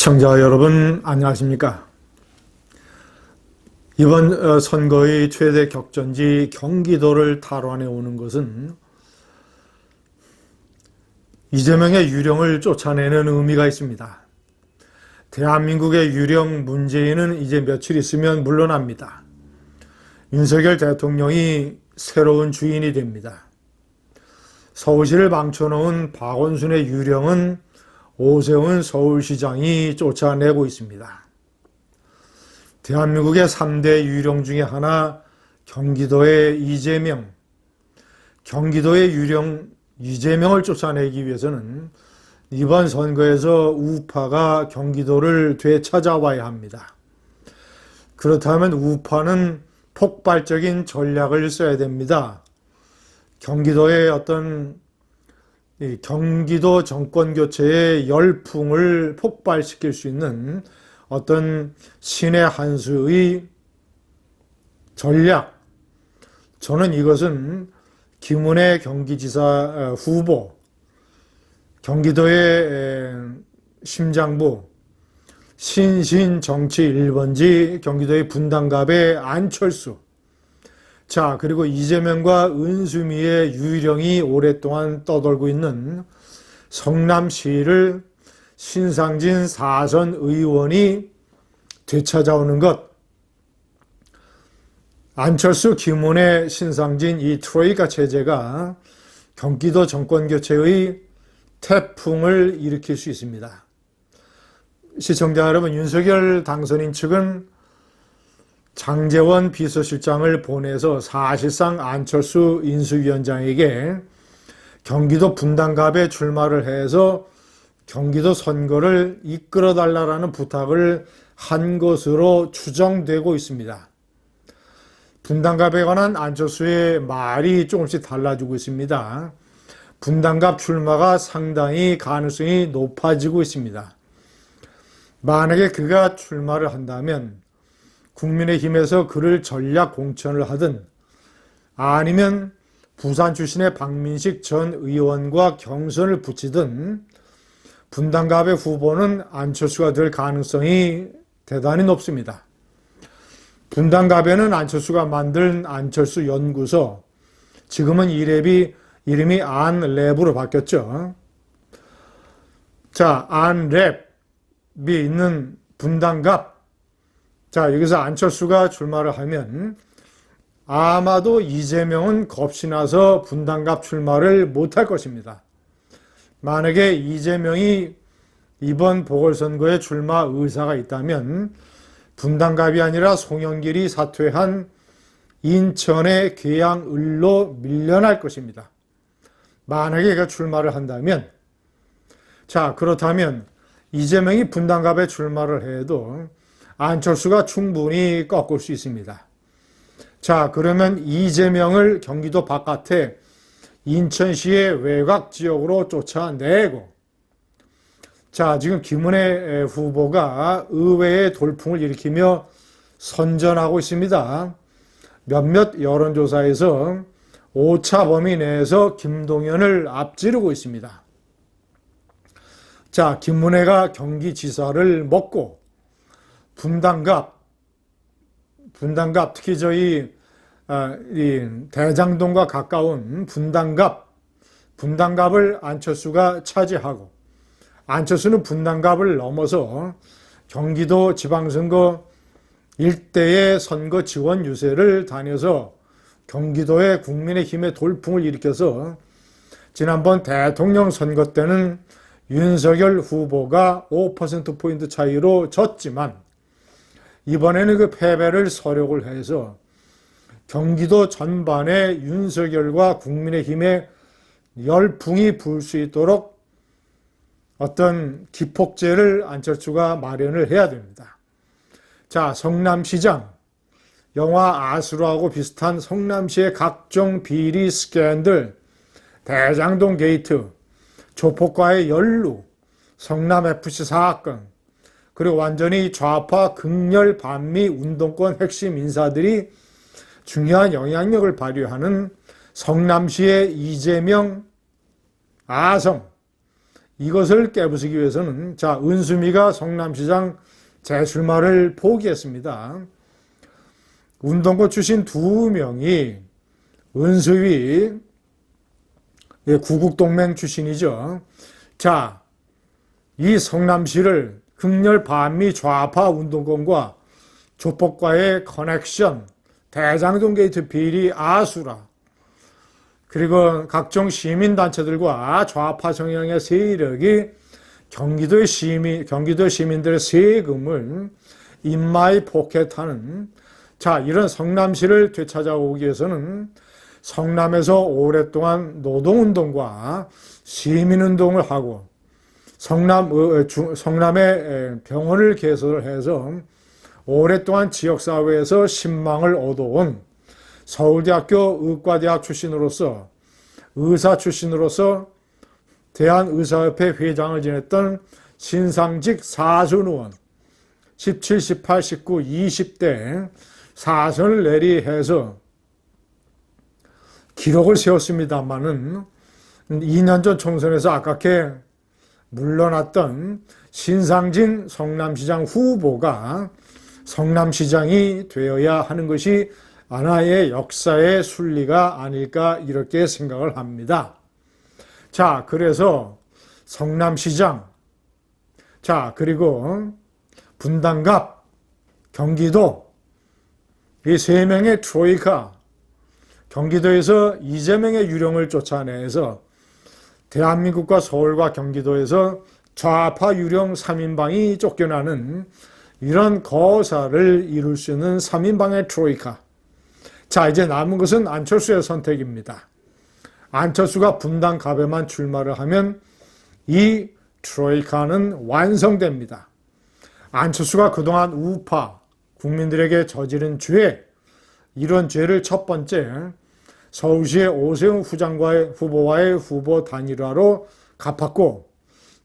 시청자 여러분 안녕하십니까? 이번 선거의 최대 격전지 경기도를 탈환해 오는 것은 이재명의 유령을 쫓아내는 의미가 있습니다. 대한민국의 유령 문재인은 이제 며칠 있으면 물러납니다. 윤석열 대통령이 새로운 주인이 됩니다. 서울시를 망쳐놓은 박원순의 유령은 오세훈 서울시장이 쫓아내고 있습니다. 대한민국의 3대 유령 중에 하나 경기도의 이재명. 경기도의 유령 이재명을 쫓아내기 위해서는 이번 선거에서 우파가 경기도를 되찾아와야 합니다. 그렇다면 우파는 폭발적인 전략을 써야 됩니다. 경기도의 어떤 경기도 정권교체의 열풍을 폭발시킬 수 있는 어떤 신의 한 수의 전략, 저는 이것은 김은혜 경기지사 후보, 경기도의 심장부, 신신 정치 1번지 경기도의 분당갑의 안철수, 자, 그리고 이재명과 은수미의 유령이 오랫동안 떠돌고 있는 성남시를 신상진 4선 의원이 되찾아오는 것. 안철수, 김은혜, 신상진 이 트로이카 체제가 경기도 정권교체의 태풍을 일으킬 수 있습니다. 시청자 여러분, 윤석열 당선인 측은 장제원 비서실장을 보내서 사실상 안철수 인수위원장에게 경기도 분당갑에 출마를 해서 경기도 선거를 이끌어달라는 부탁을 한 것으로 추정되고 있습니다. 분당갑에 관한 안철수의 말이 조금씩 달라지고 있습니다. 분당갑 출마가 상당히 가능성이 높아지고 있습니다. 만약에 그가 출마를 한다면 국민의힘에서 그를 전략 공천을 하든 아니면 부산 출신의 박민식 전 의원과 경선을 붙이든 분당갑의 후보는 안철수가 될 가능성이 대단히 높습니다. 분당갑에는 안철수가 만든 안철수 연구소, 지금은 이름이 안랩으로 바뀌었죠. 자, 안랩이 있는 분당갑, 자, 여기서 안철수가 출마를 하면 아마도 이재명은 겁이 나서 분당갑 출마를 못할 것입니다. 만약에 이재명이 이번 보궐선거에 출마 의사가 있다면 분당갑이 아니라 송영길이 사퇴한 인천의 계양을로 밀려날 것입니다. 만약에 그가 출마를 한다면, 자, 그렇다면 이재명이 분당갑에 출마를 해도 안철수가 충분히 꺾을 수 있습니다. 자, 그러면 이재명을 경기도 바깥에 인천시의 외곽 지역으로 쫓아내고, 자, 지금 김은혜 후보가 의회의 돌풍을 일으키며 선전하고 있습니다. 몇몇 여론조사에서 오차 범위 내에서 김동연을 앞지르고 있습니다. 자, 김은혜가 경기지사를 먹고 분당갑, 특히 저희 이 대장동과 가까운 분당갑을 안철수가 차지하고, 안철수는 분당갑을 넘어서 경기도 지방선거 일대의 선거 지원 유세를 다녀서 경기도의 국민의힘의 돌풍을 일으켜서 지난번 대통령 선거 때는 윤석열 후보가 5%포인트 차이로 졌지만 이번에는 그 패배를 서력을 해서 경기도 전반에 윤석열과 국민의힘의 열풍이 불 수 있도록 어떤 기폭제를 안철수가 마련을 해야 됩니다. 자, 성남시장, 영화 아수라하고 비슷한 성남시의 각종 비리 스캔들, 대장동 게이트, 조폭과의 연루, 성남FC 사건, 그리고 완전히 좌파 극렬 반미 운동권 핵심 인사들이 중요한 영향력을 발휘하는 성남시의 이재명, 아성, 이것을 깨부수기 위해서는 자, 은수미가 성남시장 재출마를 포기했습니다. 운동권 출신 2명이 은수위 구국동맹 출신이죠. 자, 이 성남시를 극렬 반미 좌파 운동권과 조폭과의 커넥션, 대장동 게이트 비리 아수라, 그리고 각종 시민단체들과 좌파 성향의 세력이 경기도 시민들의 세금을 인마이 포켓하는 자, 이런 성남시를 되찾아오기 위해서는 성남에서 오랫동안 노동운동과 시민운동을 하고 성남의 병원을 개설을 해서 오랫동안 지역사회에서 신망을 얻어온 서울대학교 의과대학 출신으로서 의사 출신으로서 대한의사협회 회장을 지냈던 신상직 사선 의원 17, 18, 19, 20대 사선을 내리해서 기록을 세웠습니다마는 2년 전 총선에서 아깝게 물러났던 신상진 성남시장 후보가 성남시장이 되어야 하는 것이 하나의 역사의 순리가 아닐까 이렇게 생각을 합니다. 자, 그래서 성남시장, 자, 그리고 분당갑, 경기도 이 3명의 트로이카, 경기도에서 이재명의 유령을 쫓아내서 대한민국과 서울과 경기도에서 좌파 유령 3인방이 쫓겨나는 이런 거사를 이룰 수 있는 3인방의 트로이카. 자, 이제 남은 것은 안철수의 선택입니다. 안철수가 분당갑에만 출마를 하면 이 트로이카는 완성됩니다. 안철수가 그동안 우파, 국민들에게 저지른 죄, 이런 죄를 첫 번째 서울시의 오세훈 후보와의 후보 단일화로 갚았고,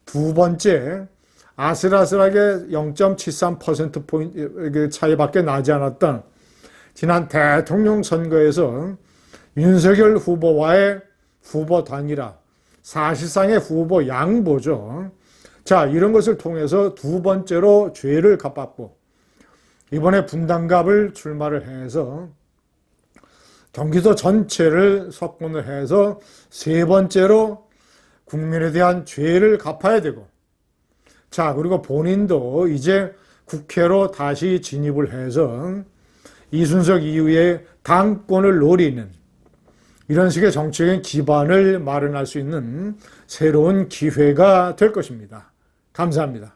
두 번째 아슬아슬하게 0.73%포인트 차이밖에 나지 않았던 지난 대통령 선거에서 윤석열 후보와의 후보 단일화, 사실상의 후보 양보죠. 자, 이런 것을 통해서 두 번째로 죄를 갚았고, 이번에 분당갑을 출마를 해서 경기도 전체를 석권을 해서 세 번째로 국민에 대한 죄를 갚아야 되고, 자, 그리고 본인도 이제 국회로 다시 진입을 해서 이순석 이후에 당권을 노리는 이런 식의 정치적인 기반을 마련할 수 있는 새로운 기회가 될 것입니다. 감사합니다.